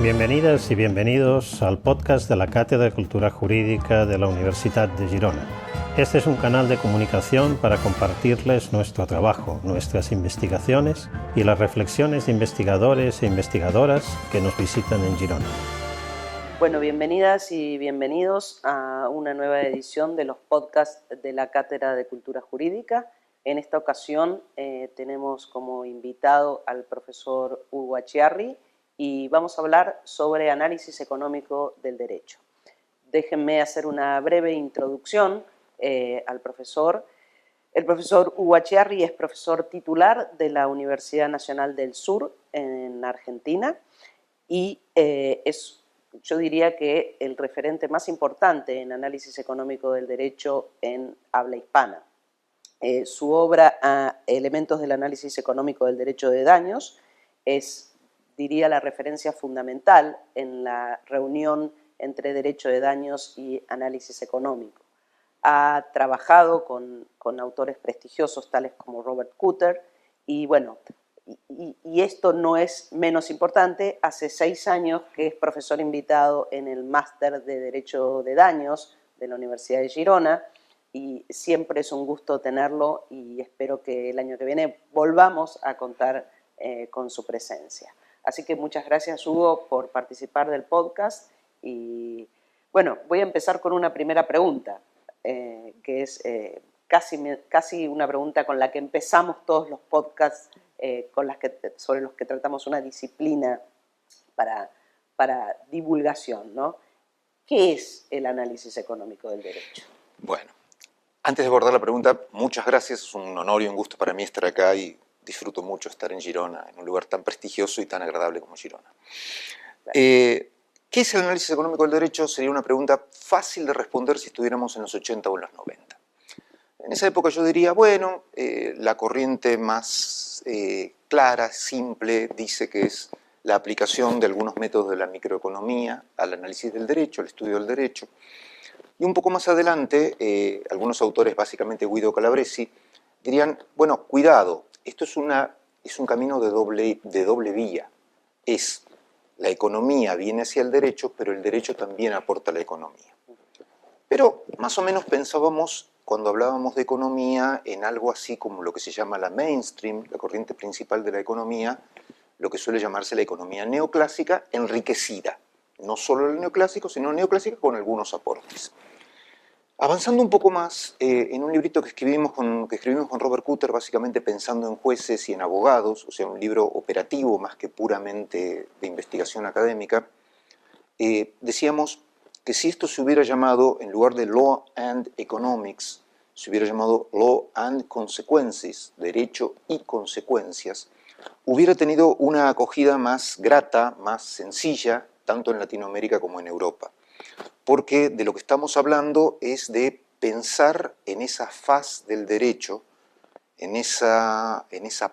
Bienvenidas y bienvenidos al podcast de la Cátedra de Cultura Jurídica de la Universidad de Girona. Este es un canal de comunicación para compartirles nuestro trabajo, nuestras investigaciones y las reflexiones de investigadores e investigadoras que nos visitan en Girona. Bueno, bienvenidas y bienvenidos a una nueva edición de los podcasts de la Cátedra de Cultura Jurídica. En esta ocasión tenemos como invitado al profesor Hugo Achiarri y vamos a hablar sobre análisis económico del derecho. Déjenme hacer una breve introducción al profesor. El profesor Hugo Achiarri es profesor titular de la Universidad Nacional del Sur en Argentina y yo diría que el referente más importante en análisis económico del derecho en habla hispana. Su obra Elementos del análisis económico del derecho de daños es, diría, la referencia fundamental en la reunión entre derecho de daños y análisis económico. Ha trabajado con autores prestigiosos tales como Robert Kutter y bueno, y esto no es menos importante, hace 6 años que es profesor invitado en el Máster de Derecho de Daños de la Universidad de Girona y siempre es un gusto tenerlo y espero que el año que viene volvamos a contar con su presencia. Así que muchas gracias, Hugo, por participar del podcast y bueno, voy a empezar con una primera pregunta, que es casi una pregunta con la que empezamos todos los podcasts sobre los que tratamos una disciplina para divulgación, ¿no? ¿Qué es el análisis económico del derecho? Bueno, antes de abordar la pregunta, muchas gracias, es un honor y un gusto para mí estar acá y disfruto mucho estar en Girona, en un lugar tan prestigioso y tan agradable como Girona. ¿Qué es el análisis económico del derecho? Sería una pregunta fácil de responder si estuviéramos en los 80 o en los 90. En esa época yo diría, bueno, la corriente más clara, simple, dice que es la aplicación de algunos métodos de la microeconomía al análisis del derecho, al estudio del derecho. Y un poco más adelante, algunos autores, básicamente Guido Calabresi, dirían, bueno, cuidado, esto es un camino de doble vía. La economía viene hacia el derecho, pero el derecho también aporta a la economía. Pero más o menos pensábamos, cuando hablábamos de economía, en algo así como lo que se llama la mainstream, la corriente principal de la economía, lo que suele llamarse la economía neoclásica enriquecida. No solo el neoclásico, sino neoclásica con algunos aportes. Avanzando un poco más, en un librito que escribimos con Robert Kutter, básicamente pensando en jueces y en abogados, o sea, un libro operativo más que puramente de investigación académica, decíamos que si esto se hubiera llamado, en lugar de Law and Economics, se hubiera llamado Law and Consequences, Derecho y Consecuencias, hubiera tenido una acogida más grata, más sencilla, tanto en Latinoamérica como en Europa. Porque de lo que estamos hablando es de pensar en esa faz del derecho, en esa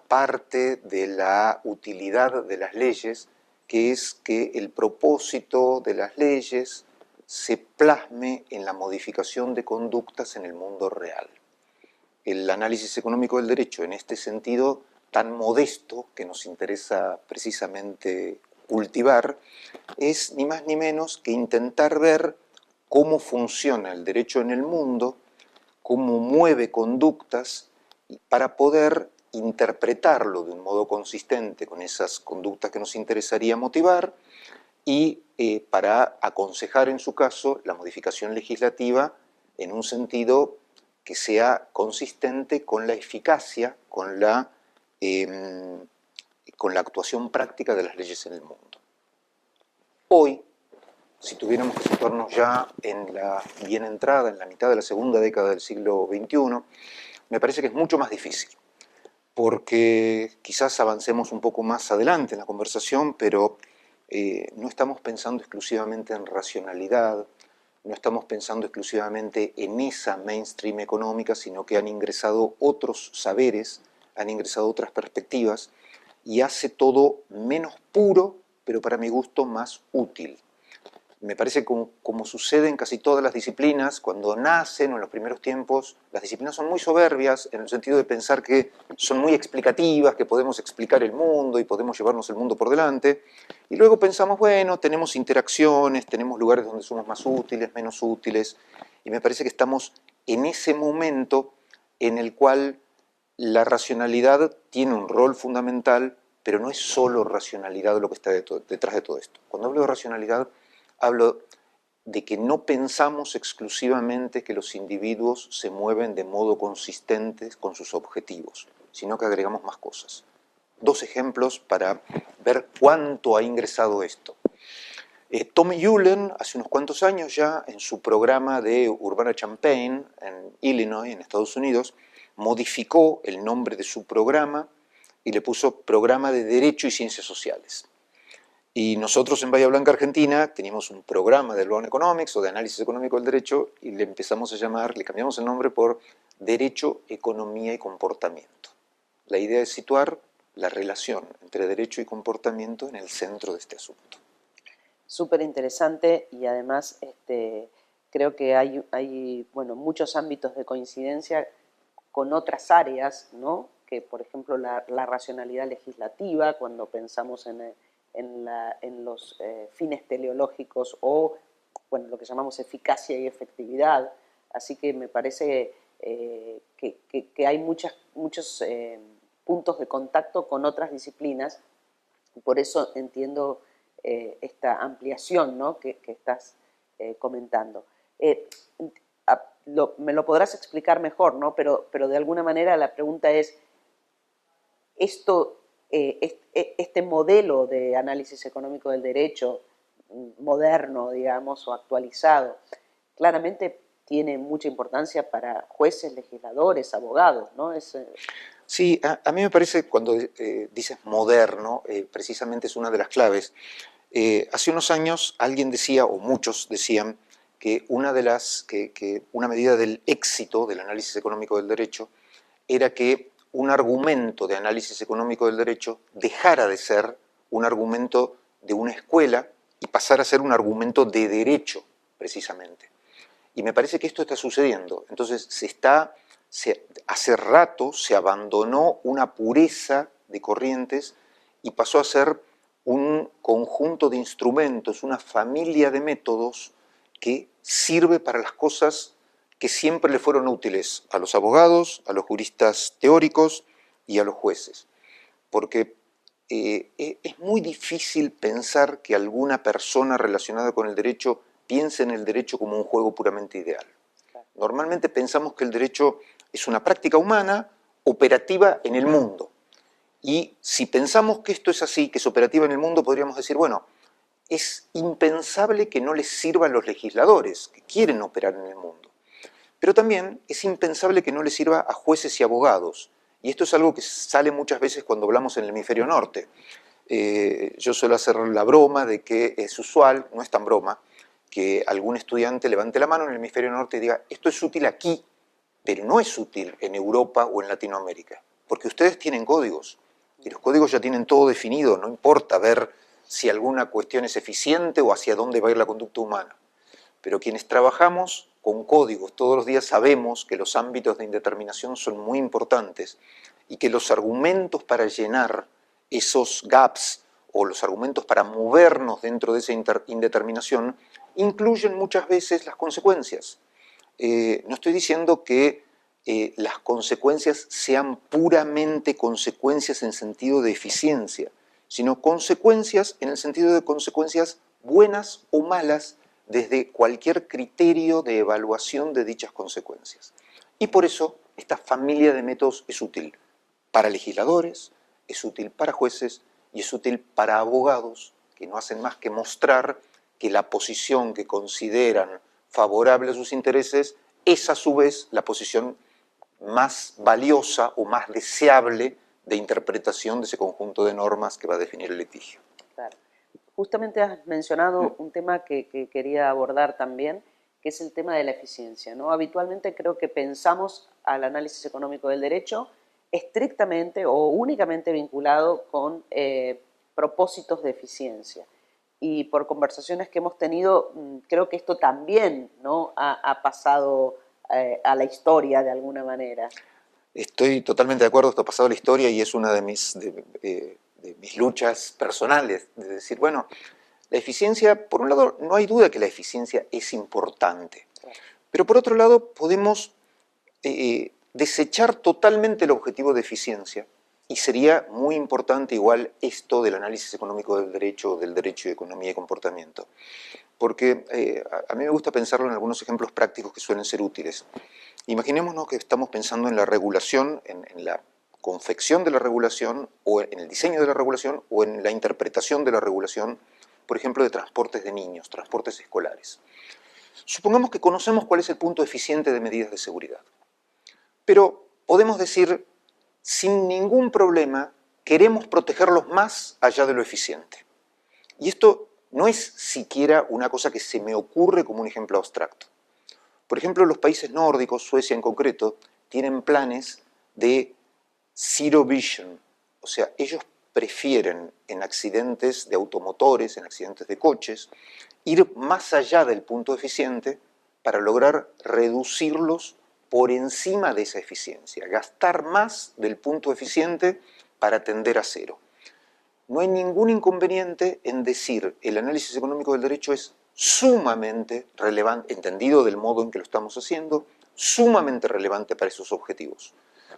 parte de la utilidad de las leyes, que es que el propósito de las leyes se plasme en la modificación de conductas en el mundo real. El análisis económico del derecho, en este sentido tan modesto que nos interesa precisamente cultivar, es ni más ni menos que intentar ver cómo funciona el derecho en el mundo, cómo mueve conductas, para poder interpretarlo de un modo consistente con esas conductas que nos interesaría motivar y para aconsejar en su caso la modificación legislativa en un sentido que sea consistente con la eficacia, con la actuación práctica de las leyes en el mundo. Hoy, si tuviéramos que situarnos ya en la bien entrada, en la mitad de la segunda década del siglo XXI, me parece que es mucho más difícil, porque quizás avancemos un poco más adelante en la conversación, pero no estamos pensando exclusivamente en racionalidad, no estamos pensando exclusivamente en esa mainstream económica, sino que han ingresado otros saberes, han ingresado otras perspectivas, y hace todo menos puro, pero para mi gusto más útil. Me parece que como sucede en casi todas las disciplinas, cuando nacen o en los primeros tiempos, las disciplinas son muy soberbias en el sentido de pensar que son muy explicativas, que podemos explicar el mundo y podemos llevarnos el mundo por delante. Y luego pensamos, bueno, tenemos interacciones, tenemos lugares donde somos más útiles, menos útiles. Y me parece que estamos en ese momento en el cual la racionalidad tiene un rol fundamental, pero no es solo racionalidad lo que está detrás de todo esto. Cuando hablo de racionalidad, hablo de que no pensamos exclusivamente que los individuos se mueven de modo consistente con sus objetivos, sino que agregamos más cosas. 2 ejemplos para ver cuánto ha ingresado esto. Tommy Ulen, hace unos cuantos años ya, en su programa de Urbana-Champaign, en Illinois, en Estados Unidos, modificó el nombre de su programa y le puso Programa de Derecho y Ciencias Sociales. Y nosotros en Bahía Blanca, Argentina, teníamos un programa de Law Economics o de análisis económico del derecho y le empezamos a llamar, le cambiamos el nombre por Derecho, Economía y Comportamiento. La idea es situar la relación entre derecho y comportamiento en el centro de este asunto. Súper interesante y además creo que hay muchos ámbitos de coincidencia con otras áreas, ¿no? Que por ejemplo la racionalidad legislativa, cuando pensamos en los fines teleológicos o lo que llamamos eficacia y efectividad. Así que me parece que hay muchos puntos de contacto con otras disciplinas. Por eso entiendo esta ampliación, ¿no? que estás comentando. Me lo podrás explicar mejor, ¿no? Pero de alguna manera la pregunta es, este modelo de análisis económico del derecho moderno, digamos, o actualizado, claramente tiene mucha importancia para jueces, legisladores, abogados, ¿no? Sí, a mí me parece cuando dices moderno, precisamente es una de las claves. Hace unos años alguien decía, o muchos decían, que una medida del éxito del análisis económico del derecho era que un argumento de análisis económico del derecho dejara de ser un argumento de una escuela y pasara a ser un argumento de derecho, precisamente. Y me parece que esto está sucediendo. Entonces hace rato se abandonó una pureza de corrientes y pasó a ser un conjunto de instrumentos, una familia de métodos que sirve para las cosas que siempre le fueron útiles a los abogados, a los juristas teóricos y a los jueces. Porque es muy difícil pensar que alguna persona relacionada con el derecho piense en el derecho como un juego puramente ideal. Normalmente pensamos que el derecho es una práctica humana operativa en el mundo. Y si pensamos que esto es así, que es operativa en el mundo, podríamos decir, bueno, es impensable que no les sirva a los legisladores que quieren operar en el mundo. Pero también es impensable que no les sirva a jueces y abogados. Y esto es algo que sale muchas veces cuando hablamos en el hemisferio norte. Yo suelo hacer la broma de que es usual, no es tan broma, que algún estudiante levante la mano en el hemisferio norte y diga, esto es útil aquí, pero no es útil en Europa o en Latinoamérica, porque ustedes tienen códigos, y los códigos ya tienen todo definido, no importa ver si alguna cuestión es eficiente o hacia dónde va a ir la conducta humana. Pero quienes trabajamos con códigos todos los días sabemos que los ámbitos de indeterminación son muy importantes y que los argumentos para llenar esos gaps o los argumentos para movernos dentro de esa indeterminación incluyen muchas veces las consecuencias. No estoy diciendo que las consecuencias sean puramente consecuencias en sentido de eficiencia, sino consecuencias en el sentido de consecuencias buenas o malas desde cualquier criterio de evaluación de dichas consecuencias. Y por eso esta familia de métodos es útil para legisladores, es útil para jueces y es útil para abogados que no hacen más que mostrar que la posición que consideran favorable a sus intereses es a su vez la posición más valiosa o más deseable de interpretación de ese conjunto de normas que va a definir el litigio. Claro. Justamente has mencionado un tema que quería abordar también, que es el tema de la eficiencia, ¿no? Habitualmente creo que pensamos al análisis económico del derecho estrictamente o únicamente vinculado con propósitos de eficiencia. y por conversaciones que hemos tenido, creo que esto también, ¿no?, ha pasado a la historia de alguna manera. Estoy totalmente de acuerdo, esto ha pasado a la historia y es una de mis luchas personales, de decir, bueno, la eficiencia, por un lado, no hay duda que la eficiencia es importante, pero por otro lado podemos desechar totalmente el objetivo de eficiencia y sería muy importante igual esto del análisis económico del derecho de economía y comportamiento, porque a mí me gusta pensarlo en algunos ejemplos prácticos que suelen ser útiles. Imaginémonos que estamos pensando en la regulación, en la confección de la regulación, o en el diseño de la regulación, o en la interpretación de la regulación, por ejemplo, de transportes de niños, transportes escolares. Supongamos que conocemos cuál es el punto eficiente de medidas de seguridad, pero podemos decir, sin ningún problema, queremos protegerlos más allá de lo eficiente. Y esto no es siquiera una cosa que se me ocurre como un ejemplo abstracto. Por ejemplo, los países nórdicos, Suecia en concreto, tienen planes de zero vision, o sea, ellos prefieren en accidentes de automotores, en accidentes de coches, ir más allá del punto eficiente para lograr reducirlos por encima de esa eficiencia, gastar más del punto eficiente para tender a cero. No hay ningún inconveniente en decir el análisis económico del derecho es sumamente relevante, entendido del modo en que lo estamos haciendo, sumamente relevante para esos objetivos.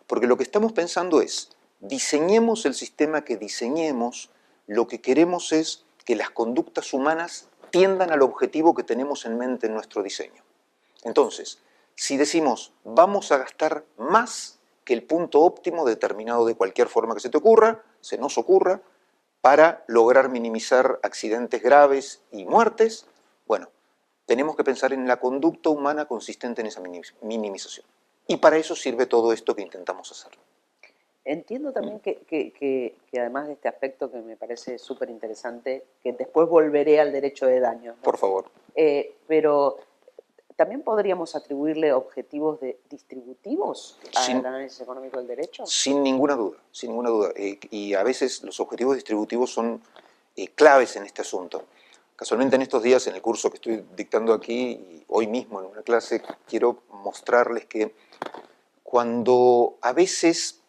Porque lo que estamos pensando es, diseñemos el sistema que diseñemos, lo que queremos es que las conductas humanas tiendan al objetivo que tenemos en mente en nuestro diseño. Entonces, si decimos, vamos a gastar más que el punto óptimo determinado de cualquier forma que se te ocurra, se nos ocurra, para lograr minimizar accidentes graves y muertes, bueno, tenemos que pensar en la conducta humana consistente en esa minimización. Y para eso sirve todo esto que intentamos hacer. Entiendo también que además de este aspecto que me parece súper interesante, que después volveré al derecho de daños, ¿no? Por favor. Pero también podríamos atribuirle objetivos distributivos al análisis económico del derecho. Sin ninguna duda, sin ninguna duda. Y a veces los objetivos distributivos son claves en este asunto. Casualmente en estos días, en el curso que estoy dictando aquí, y hoy mismo en una clase, quiero mostrarles que cuando a veces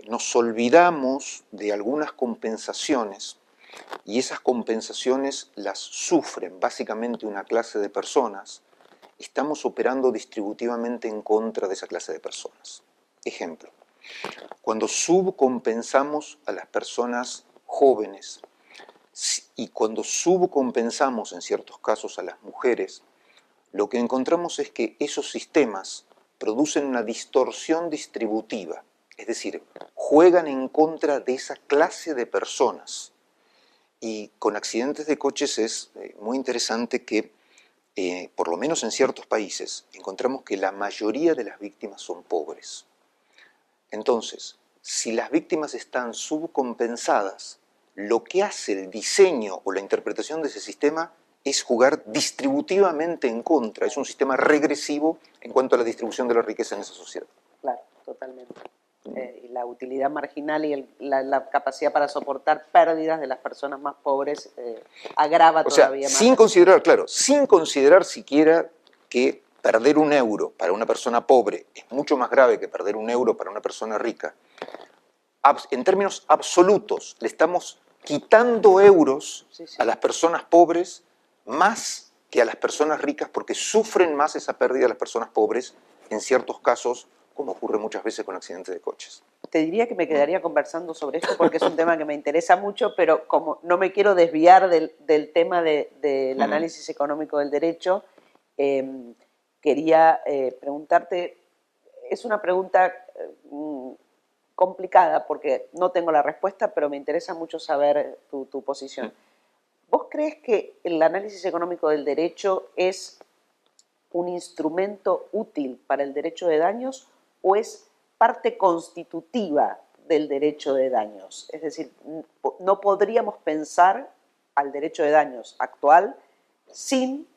nos olvidamos de algunas compensaciones, y esas compensaciones las sufren básicamente una clase de personas, estamos operando distributivamente en contra de esa clase de personas. Ejemplo, cuando subcompensamos a las personas jóvenes y cuando subcompensamos en ciertos casos a las mujeres, lo que encontramos es que esos sistemas producen una distorsión distributiva, es decir, juegan en contra de esa clase de personas. Y con accidentes de coches es muy interesante que por lo menos en ciertos países, encontramos que la mayoría de las víctimas son pobres. Entonces, si las víctimas están subcompensadas, lo que hace el diseño o la interpretación de ese sistema es jugar distributivamente en contra. Es un sistema regresivo en cuanto a la distribución de la riqueza en esa sociedad. Claro, totalmente. Y la utilidad marginal y la capacidad para soportar pérdidas de las personas más pobres agrava todavía más. Sin considerar, claro, sin considerar siquiera que perder un euro para una persona pobre es mucho más grave que perder un euro para una persona rica. En términos absolutos, le estamos quitando euros a las personas pobres más que a las personas ricas porque sufren más esa pérdida las personas pobres en ciertos casos, como ocurre muchas veces con accidentes de coches. Te diría que me quedaría conversando sobre esto porque es un tema que me interesa mucho, pero como no me quiero desviar del tema del análisis económico del derecho, quería preguntarte, es una pregunta complicada porque no tengo la respuesta, pero me interesa mucho saber tu posición. ¿Vos crees que el análisis económico del derecho es un instrumento útil para el derecho de daños o es parte constitutiva del derecho de daños? Es decir, no podríamos pensar al derecho de daños actual sin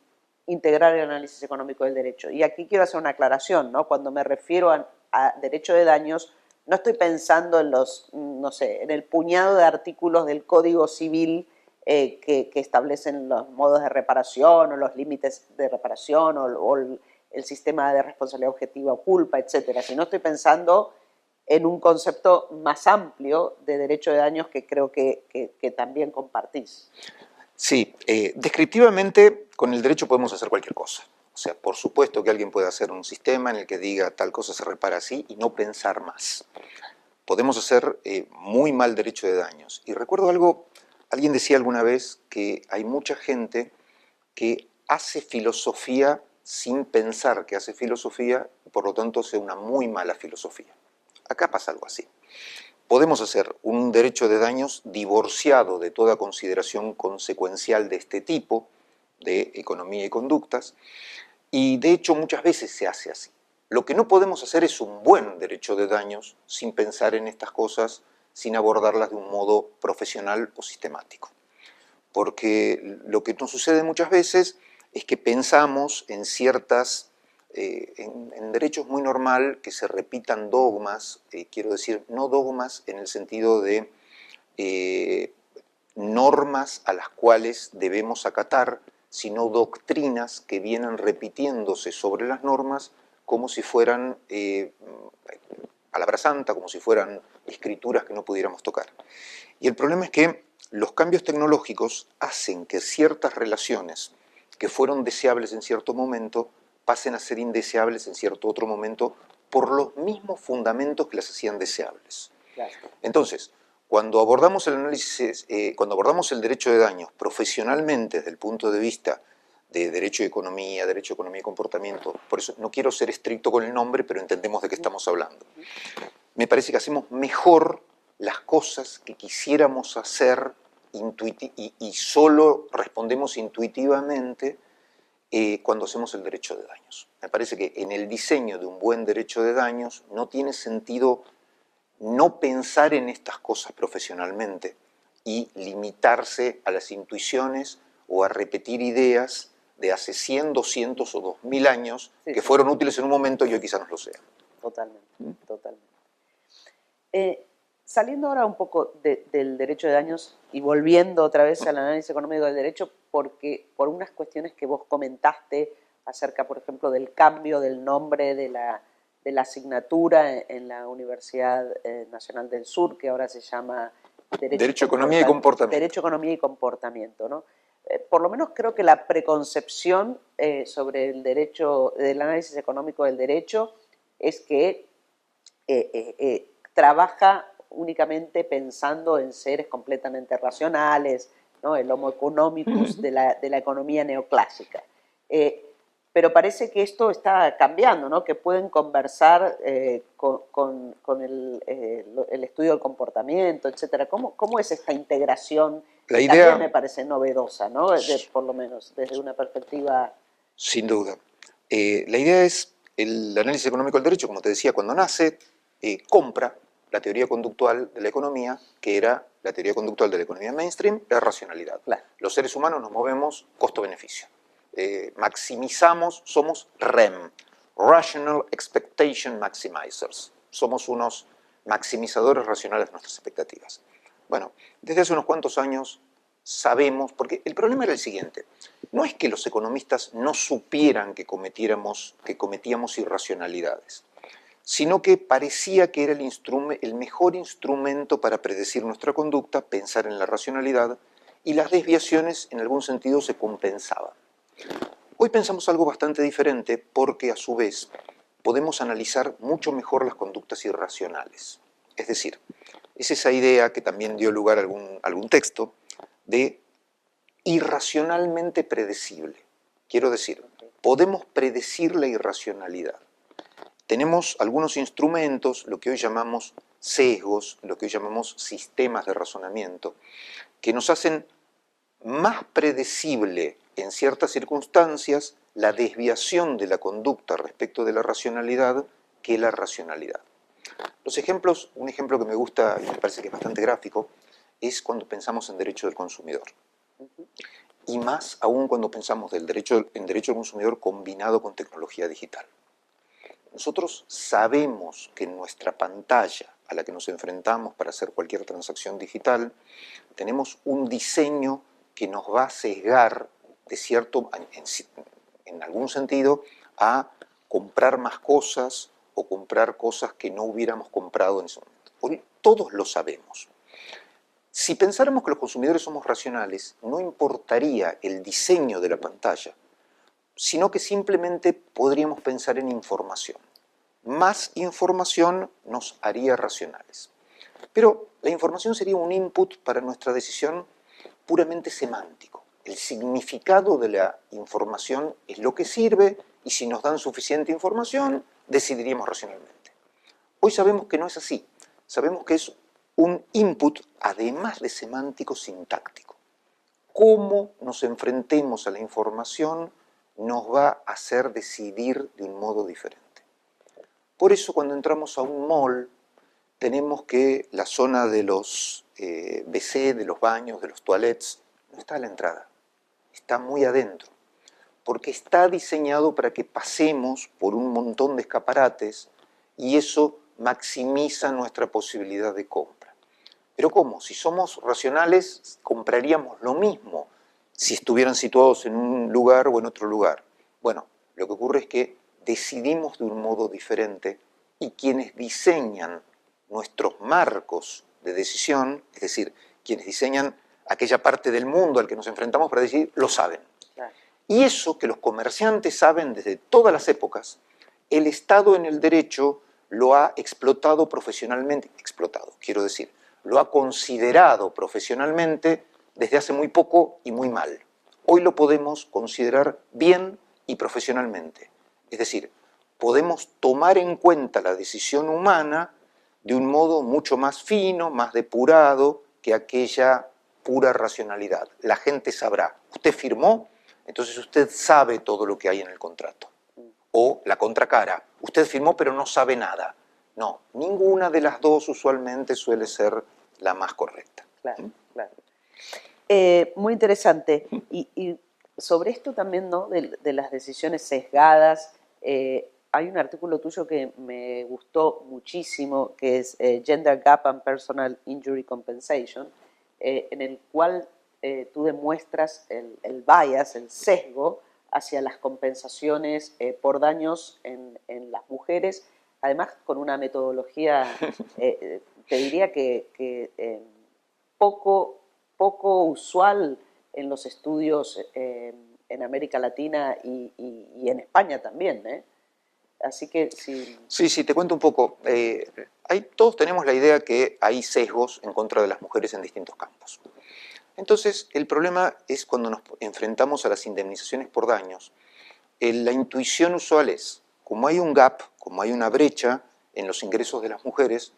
integrar el análisis económico del derecho. Y aquí quiero hacer una aclaración, ¿no? Cuando me refiero a derecho de daños, no estoy pensando en los, no sé, en el puñado de artículos del Código Civil que establecen los modos de reparación o los límites de reparación o el sistema de responsabilidad objetiva o culpa, etcétera, sino estoy pensando en un concepto más amplio de derecho de daños que creo que también compartís. Sí, descriptivamente con el derecho podemos hacer cualquier cosa. O sea, por supuesto que alguien puede hacer un sistema en el que diga tal cosa se repara así y no pensar más. Podemos hacer muy mal derecho de daños. Y recuerdo algo, alguien decía alguna vez que hay mucha gente que hace filosofía sin pensar que hace filosofía y por lo tanto hace una muy mala filosofía. Acá pasa algo así. Podemos hacer un derecho de daños divorciado de toda consideración consecuencial de este tipo, de economía y conductas, y de hecho muchas veces se hace así. Lo que no podemos hacer es un buen derecho de daños sin pensar en estas cosas, sin abordarlas de un modo profesional o sistemático. Porque lo que nos sucede muchas veces es que pensamos en ciertas, en derechos muy normal que se repitan dogmas, quiero decir, no dogmas en el sentido de normas a las cuales debemos acatar, sino doctrinas que vienen repitiéndose sobre las normas como si fueran palabra santa, como si fueran escrituras que no pudiéramos tocar. Y el problema es que los cambios tecnológicos hacen que ciertas relaciones que fueron deseables en cierto momento pasen a ser indeseables en cierto otro momento por los mismos fundamentos que las hacían deseables. Claro. Entonces, cuando abordamos el análisis, cuando abordamos el derecho de daños profesionalmente desde el punto de vista de derecho de economía y comportamiento, por eso no quiero ser estricto con el nombre, pero entendemos de qué estamos hablando. Me parece que hacemos mejor las cosas que quisiéramos hacer y solo respondemos intuitivamente cuando hacemos el derecho de daños. Me parece que en el diseño de un buen derecho de daños no tiene sentido no pensar en estas cosas profesionalmente y limitarse a las intuiciones o a repetir ideas de hace 100, 200 o 2000 años que fueron útiles en un momento y hoy quizás no lo sean. Totalmente, totalmente. Saliendo ahora un poco del derecho de daños y volviendo otra vez al análisis económico del derecho, porque por unas cuestiones que vos comentaste acerca, por ejemplo, del cambio del nombre de la asignatura en la Universidad Nacional del Sur, que ahora se llama Derecho, Economía y Comportamiento. Derecho, Economía y Comportamiento, ¿no? Por lo menos creo que la preconcepción sobre el derecho, del análisis económico del derecho, es que trabaja únicamente pensando en seres completamente racionales, ¿no? El homo economicus de la economía neoclásica. Pero parece que esto está cambiando, ¿no? Que pueden conversar con el estudio del comportamiento, etcétera. ¿Cómo es esta integración? La que idea, también me parece novedosa, ¿no? Por lo menos desde una perspectiva... Sin duda. La idea es, el análisis económico del derecho, como te decía, cuando nace, compra la teoría conductual de la economía, que era la teoría conductual de la economía mainstream, la racionalidad. Claro. Los seres humanos nos movemos costo-beneficio. Maximizamos, somos REM, Rational Expectation Maximizers. Somos unos maximizadores racionales de nuestras expectativas. Bueno, desde hace unos cuantos años sabemos, porque el problema era el siguiente, no es que los economistas no supieran que cometíamos irracionalidades, sino que parecía que era el mejor instrumento para predecir nuestra conducta, pensar en la racionalidad, y las desviaciones en algún sentido se compensaban. Hoy pensamos algo bastante diferente porque a su vez podemos analizar mucho mejor las conductas irracionales. Es decir, es esa idea que también dio lugar a algún texto de irracionalmente predecible. Quiero decir, podemos predecir la irracionalidad. Tenemos algunos instrumentos, lo que hoy llamamos sesgos, lo que hoy llamamos sistemas de razonamiento, que nos hacen más predecible en ciertas circunstancias la desviación de la conducta respecto de la racionalidad que la racionalidad. Los ejemplos, un ejemplo que me gusta y me parece que es bastante gráfico, es cuando pensamos en derecho del consumidor. Y más aún cuando pensamos en derecho del consumidor combinado con tecnología digital. Nosotros sabemos que en nuestra pantalla a la que nos enfrentamos para hacer cualquier transacción digital, tenemos un diseño que nos va a sesgar de cierto, en algún sentido, a comprar más cosas o comprar cosas que no hubiéramos comprado en ese momento. Hoy todos lo sabemos. Si pensáramos que los consumidores somos racionales, no importaría el diseño de la pantalla, sino que simplemente podríamos pensar en información. Más información nos haría racionales. Pero la información sería un input para nuestra decisión puramente semántico. El significado de la información es lo que sirve y si nos dan suficiente información, decidiríamos racionalmente. Hoy sabemos que no es así. Sabemos que es un input, además de semántico, sintáctico. Cómo nos enfrentemos a la información nos va a hacer decidir de un modo diferente. Por eso cuando entramos a un mall, tenemos que la zona de los WC, de los baños, de los toilets, no está a la entrada, está muy adentro, porque está diseñado para que pasemos por un montón de escaparates y eso maximiza nuestra posibilidad de compra. Pero ¿cómo? Si somos racionales, compraríamos lo mismo si estuvieran situados en un lugar o en otro lugar. Bueno, lo que ocurre es que decidimos de un modo diferente y quienes diseñan nuestros marcos de decisión, es decir, quienes diseñan aquella parte del mundo al que nos enfrentamos para decidir, lo saben. Y eso que los comerciantes saben desde todas las épocas, el Estado en el derecho lo ha explotado profesionalmente, quiero decir, lo ha considerado profesionalmente desde hace muy poco y muy mal. Hoy lo podemos considerar bien y profesionalmente. Es decir, podemos tomar en cuenta la decisión humana de un modo mucho más fino, más depurado que aquella pura racionalidad. La gente sabrá. Usted firmó, entonces usted sabe todo lo que hay en el contrato. O la contracara. Usted firmó pero no sabe nada. No, ninguna de las dos usualmente suele ser la más correcta. Claro, claro. Muy interesante. Y sobre esto también, ¿no? de las decisiones sesgadas, hay un artículo tuyo que me gustó muchísimo, que es Gender Gap and Personal Injury Compensation, en el cual tú demuestras el bias, el sesgo hacia las compensaciones por daños en las mujeres, además con una metodología, te diría que poco usual en los estudios en América Latina y en España también, ¿eh? Así que sí. Sí, te cuento un poco. Todos tenemos la idea que hay sesgos en contra de las mujeres en distintos campos. Entonces, el problema es cuando nos enfrentamos a las indemnizaciones por daños. La intuición usual es, como hay un gap, como hay una brecha en los ingresos de las mujeres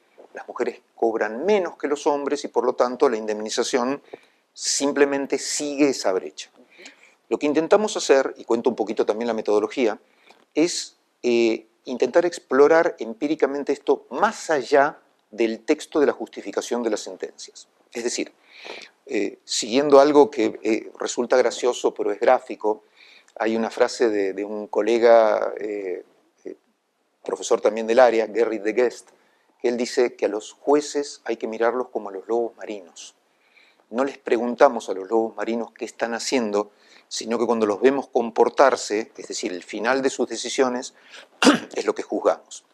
cobran menos que los hombres y por lo tanto la indemnización simplemente sigue esa brecha. Lo que intentamos hacer, y cuento un poquito también la metodología, es intentar explorar empíricamente esto más allá del texto de la justificación de las sentencias. Es decir, siguiendo algo que resulta gracioso pero es gráfico, hay una frase de un colega, profesor también del área, Gerrit de Guest, que él dice que a los jueces hay que mirarlos como a los lobos marinos. No les preguntamos a los lobos marinos qué están haciendo, sino que cuando los vemos comportarse, es decir, el final de sus decisiones, es lo que juzgamos.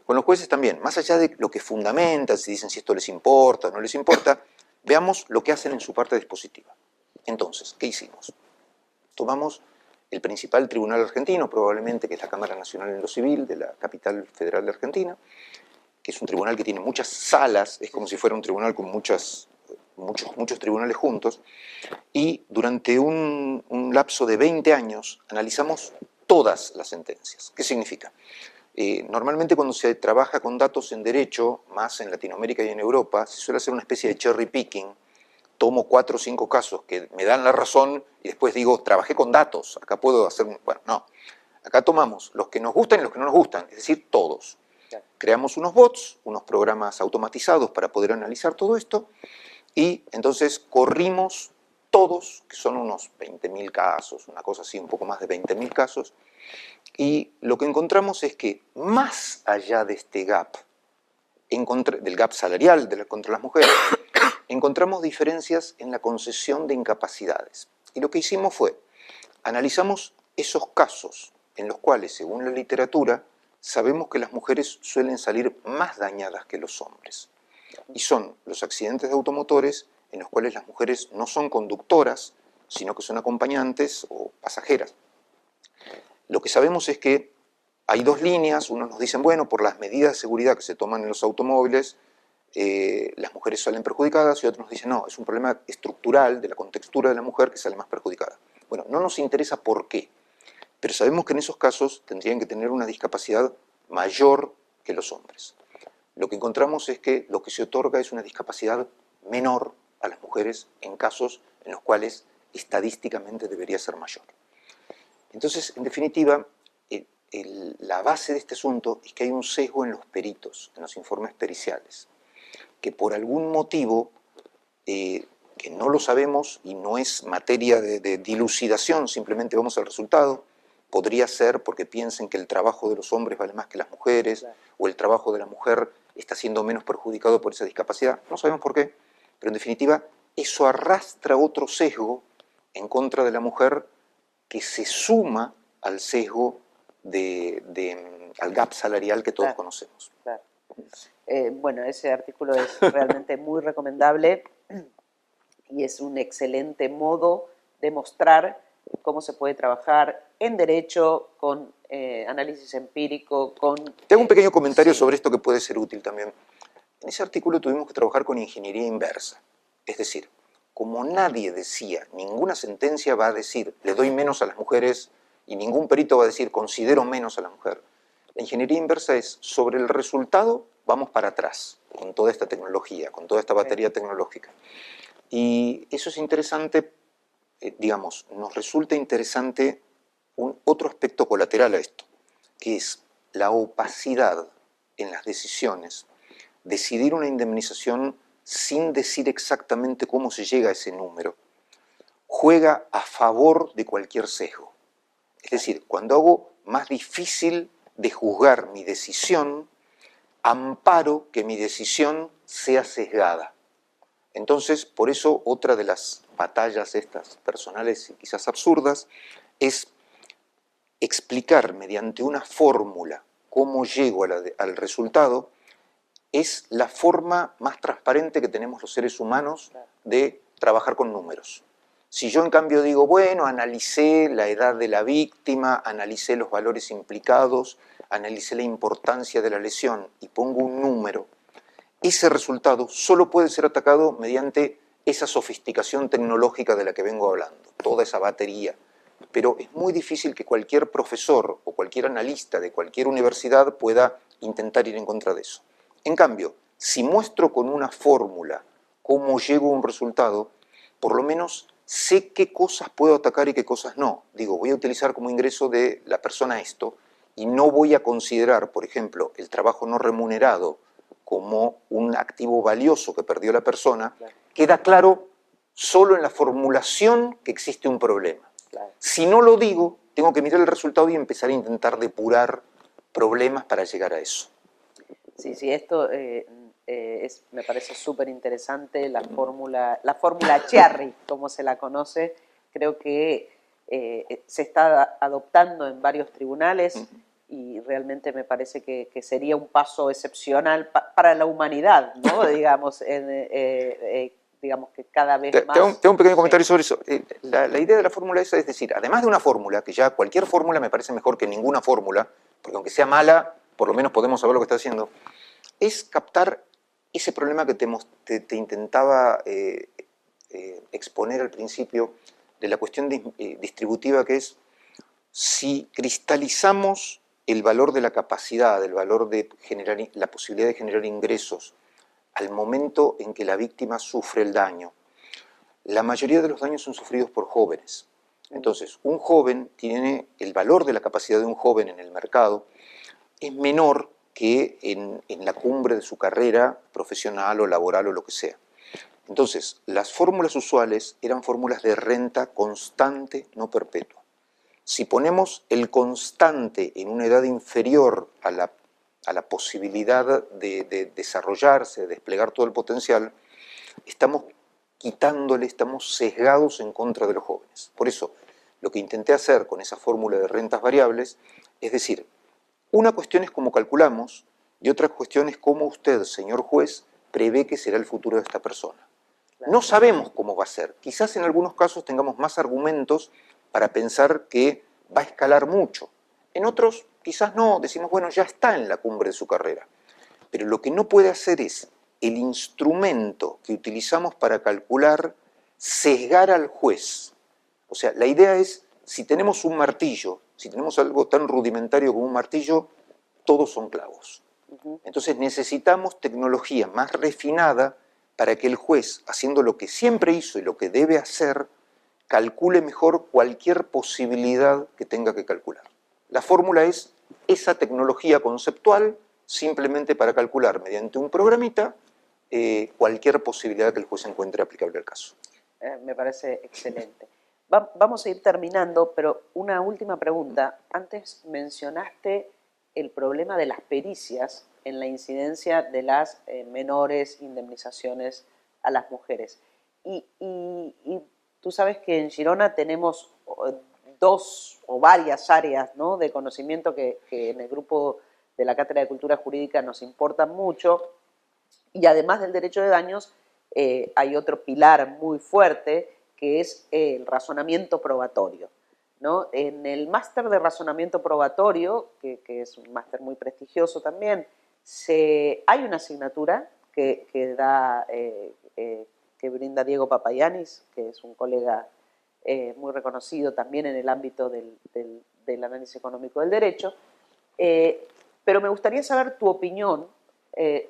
Con los jueces también, más allá de lo que fundamentan, si dicen si esto les importa o no les importa, veamos lo que hacen en su parte dispositiva. Entonces, ¿qué hicimos? Tomamos el principal tribunal argentino, probablemente que es la Cámara Nacional en lo Civil de la capital federal de Argentina, que es un tribunal que tiene muchas salas, es como si fuera un tribunal con muchos tribunales juntos, y durante un lapso de 20 años analizamos todas las sentencias. ¿Qué significa? Normalmente cuando se trabaja con datos en derecho, más en Latinoamérica y en Europa, se suele hacer una especie de cherry picking. Tomo 4 o 5 casos que me dan la razón y después digo, trabajé con datos, acá puedo hacer bueno, no. Acá tomamos los que nos gustan y los que no nos gustan, es decir, todos. Creamos unos bots, unos programas automatizados para poder analizar todo esto y entonces corrimos todos, que son unos 20.000 casos, una cosa así, un poco más de 20.000 casos, y lo que encontramos es que más allá de este gap, del gap salarial contra las mujeres, encontramos diferencias en la concesión de incapacidades. Y lo que hicimos fue, analizamos esos casos en los cuales, según la literatura, sabemos que las mujeres suelen salir más dañadas que los hombres. Y son los accidentes de automotores en los cuales las mujeres no son conductoras, sino que son acompañantes o pasajeras. Lo que sabemos es que hay dos líneas. Unos nos dicen, bueno, por las medidas de seguridad que se toman en los automóviles, las mujeres salen perjudicadas, y otros nos dicen, no, es un problema estructural de la contextura de la mujer que sale más perjudicada. Bueno, no nos interesa por qué, pero sabemos que en esos casos tendrían que tener una discapacidad mayor que los hombres. Lo que encontramos es que lo que se otorga es una discapacidad menor a las mujeres en casos en los cuales estadísticamente debería ser mayor. Entonces, en definitiva, la base de este asunto es que hay un sesgo en los peritos, en los informes periciales, que por algún motivo, que no lo sabemos y no es materia de dilucidación, simplemente vamos al resultado, podría ser porque piensen que el trabajo de los hombres vale más que las mujeres, claro, o el trabajo de la mujer está siendo menos perjudicado por esa discapacidad, no sabemos por qué, pero en definitiva eso arrastra otro sesgo en contra de la mujer que se suma al sesgo al gap salarial que todos, claro, conocemos. Claro. Bueno, ese artículo es realmente muy recomendable y es un excelente modo de mostrar cómo se puede trabajar en derecho con análisis empírico, con... Te hago un pequeño comentario, sí, sobre esto que puede ser útil también. En ese artículo tuvimos que trabajar con ingeniería inversa, es decir, como nadie decía, ninguna sentencia va a decir le doy menos a las mujeres y ningún perito va a decir considero menos a la mujer. La ingeniería inversa es sobre el resultado vamos para atrás con toda esta tecnología, con toda esta batería tecnológica. Y eso es interesante, digamos, nos resulta interesante otro aspecto colateral a esto, que es la opacidad en las decisiones. Decidir una indemnización sin decir exactamente cómo se llega a ese número juega a favor de cualquier sesgo. Es decir, cuando hago más difícil de juzgar mi decisión, amparo que mi decisión sea sesgada. Entonces, por eso, otra de las batallas estas personales y quizás absurdas es explicar mediante una fórmula cómo llego al resultado. Es la forma más transparente que tenemos los seres humanos de trabajar con números. Si yo en cambio digo, bueno, analicé la edad de la víctima, analicé los valores implicados, analicé la importancia de la lesión y pongo un número, ese resultado solo puede ser atacado mediante esa sofisticación tecnológica de la que vengo hablando, toda esa batería. Pero es muy difícil que cualquier profesor o cualquier analista de cualquier universidad pueda intentar ir en contra de eso. En cambio, si muestro con una fórmula cómo llego a un resultado, por lo menos sé qué cosas puedo atacar y qué cosas no. Digo, voy a utilizar como ingreso de la persona esto y no voy a considerar, por ejemplo, el trabajo no remunerado como un activo valioso que perdió la persona. Queda claro solo en la formulación que existe un problema. Si no lo digo, tengo que mirar el resultado y empezar a intentar depurar problemas para llegar a eso. Sí, sí, esto me parece súper interesante, la fórmula Cherry, como se la conoce, creo que se está adoptando en varios tribunales y realmente me parece que sería un paso excepcional para la humanidad, ¿no? Digamos, digamos que cada vez más... Tengo un pequeño comentario sobre eso. La idea de la fórmula esa es decir, además de una fórmula, que ya cualquier fórmula me parece mejor que ninguna fórmula, porque aunque sea mala, por lo menos podemos saber lo que está haciendo, es captar ese problema que te intentaba exponer al principio de la cuestión distributiva, que es si cristalizamos el valor de la capacidad, el valor de generar, la posibilidad de generar ingresos al momento en que la víctima sufre el daño. La mayoría de los daños son sufridos por jóvenes. Entonces, un joven tiene el valor de la capacidad de un joven en el mercado es menor que en la cumbre de su carrera profesional o laboral o lo que sea. Entonces, las fórmulas usuales eran fórmulas de renta constante, no perpetua. Si ponemos el constante en una edad inferior a la posibilidad de desarrollarse, de desplegar todo el potencial, estamos quitándole, estamos sesgados en contra de los jóvenes. Por eso, lo que intenté hacer con esa fórmula de rentas variables es decir, una cuestión es cómo calculamos y otra cuestión es cómo usted, señor juez, prevé que será el futuro de esta persona. No sabemos cómo va a ser. Quizás en algunos casos tengamos más argumentos para pensar que va a escalar mucho. En otros, quizás no. Decimos, bueno, ya está en la cumbre de su carrera. Pero lo que no puede hacer es el instrumento que utilizamos para calcular sesgar al juez. O sea, la idea es, si tenemos un martillo, si tenemos algo tan rudimentario como un martillo, todos son clavos. Entonces necesitamos tecnología más refinada para que el juez, haciendo lo que siempre hizo y lo que debe hacer, calcule mejor cualquier posibilidad que tenga que calcular. La fórmula es esa tecnología conceptual simplemente para calcular mediante un programita cualquier posibilidad que el juez encuentre aplicable al caso. Me parece excelente. Vamos a ir terminando, pero una última pregunta. Antes mencionaste el problema de las pericias en la incidencia de las menores indemnizaciones a las mujeres. Y tú sabes que en Girona tenemos dos o varias áreas, ¿no?, de conocimiento que en el grupo de la Cátedra de Cultura Jurídica nos importan mucho, y además del derecho de daños hay otro pilar muy fuerte que es el razonamiento probatorio, ¿no? En el máster de razonamiento probatorio, que es un máster muy prestigioso también, hay una asignatura que brinda Diego Papayanis, que es un colega muy reconocido también en el ámbito del análisis económico del derecho, pero me gustaría saber tu opinión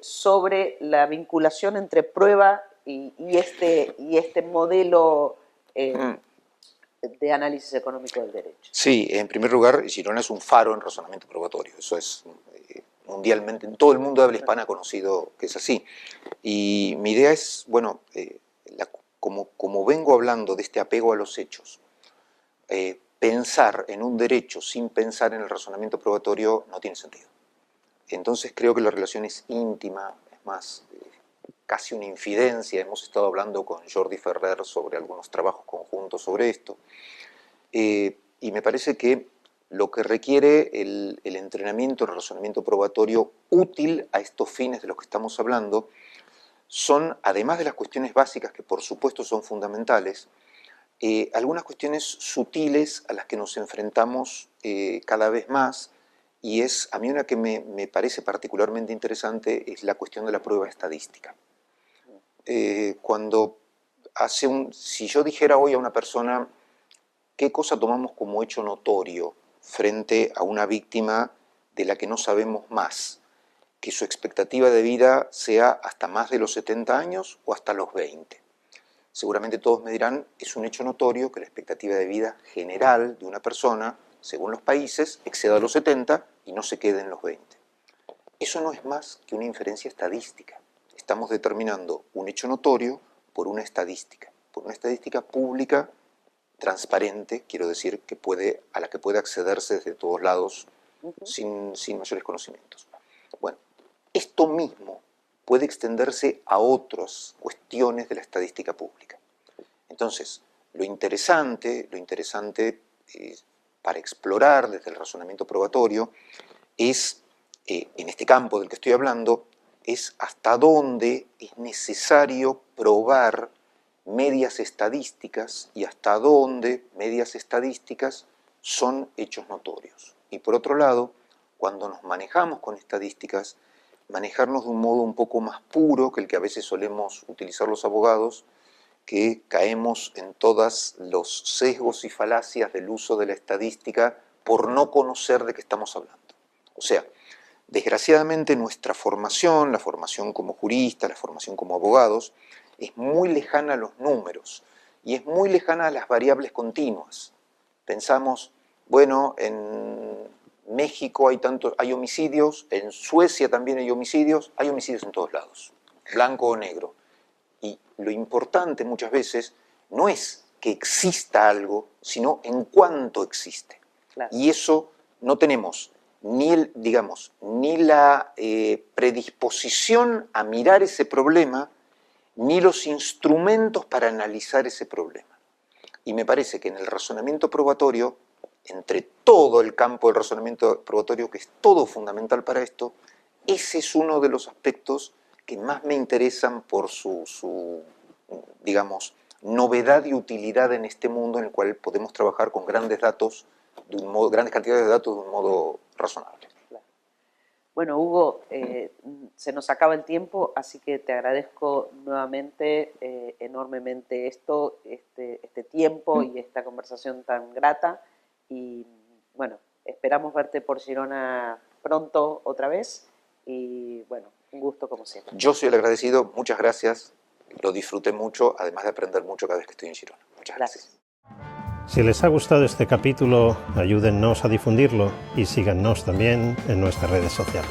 sobre la vinculación entre prueba y este modelo de análisis económico del derecho. Sí, en primer lugar, Girona es un faro en razonamiento probatorio. Eso es mundialmente, en todo el mundo de habla hispana conocido que es así. Y mi idea es, bueno, como vengo hablando de este apego a los hechos, pensar en un derecho sin pensar en el razonamiento probatorio no tiene sentido. Entonces creo que la relación es íntima, es más, casi una infidencia. Hemos estado hablando con Jordi Ferrer sobre algunos trabajos conjuntos sobre esto. Y me parece que lo que requiere el entrenamiento, el razonamiento probatorio útil a estos fines de los que estamos hablando, son, además de las cuestiones básicas que por supuesto son fundamentales, algunas cuestiones sutiles a las que nos enfrentamos cada vez más, y a mí una que me parece particularmente interesante es la cuestión de la prueba estadística. Si yo dijera hoy a una persona qué cosa tomamos como hecho notorio frente a una víctima de la que no sabemos más, que su expectativa de vida sea hasta más de los 70 años o hasta los 20. Seguramente todos me dirán, es un hecho notorio que la expectativa de vida general de una persona, según los países, exceda los 70 y no se quede en los 20. Eso no es más que una inferencia estadística. Estamos determinando un hecho notorio por una estadística pública, transparente, quiero decir, a la que puede accederse desde todos lados sin mayores conocimientos. Bueno, esto mismo puede extenderse a otras cuestiones de la estadística pública. Entonces, lo interesante para explorar desde el razonamiento probatorio es, en este campo del que estoy hablando, es hasta dónde es necesario probar medias estadísticas y hasta dónde medias estadísticas son hechos notorios. Y por otro lado, cuando nos manejamos con estadísticas, manejarnos de un modo un poco más puro que el que a veces solemos utilizar los abogados, que caemos en todos los sesgos y falacias del uso de la estadística por no conocer de qué estamos hablando. O sea, desgraciadamente nuestra formación, la formación como juristas, la formación como abogados, es muy lejana a los números y es muy lejana a las variables continuas. Pensamos, bueno, en México hay homicidios, en Suecia también hay homicidios en todos lados, blanco o negro. Y lo importante muchas veces no es que exista algo, sino en cuánto existe. Claro. Y eso no tenemos ni la predisposición a mirar ese problema, ni los instrumentos para analizar ese problema. Y me parece que en el razonamiento probatorio, entre todo el campo del razonamiento probatorio, que es todo fundamental para esto, ese es uno de los aspectos que más me interesan por su digamos, novedad y utilidad en este mundo en el cual podemos trabajar con grandes datos, grandes cantidades de datos de un modo razonable. Bueno, Hugo, se nos acaba el tiempo, así que te agradezco nuevamente enormemente este tiempo y esta conversación tan grata. Y bueno, esperamos verte por Girona pronto otra vez. Y bueno, un gusto como siempre. Yo soy el agradecido, muchas gracias, lo disfruté mucho, además de aprender mucho cada vez que estoy en Girona. Muchas gracias. Si les ha gustado este capítulo, ayúdennos a difundirlo y síganos también en nuestras redes sociales.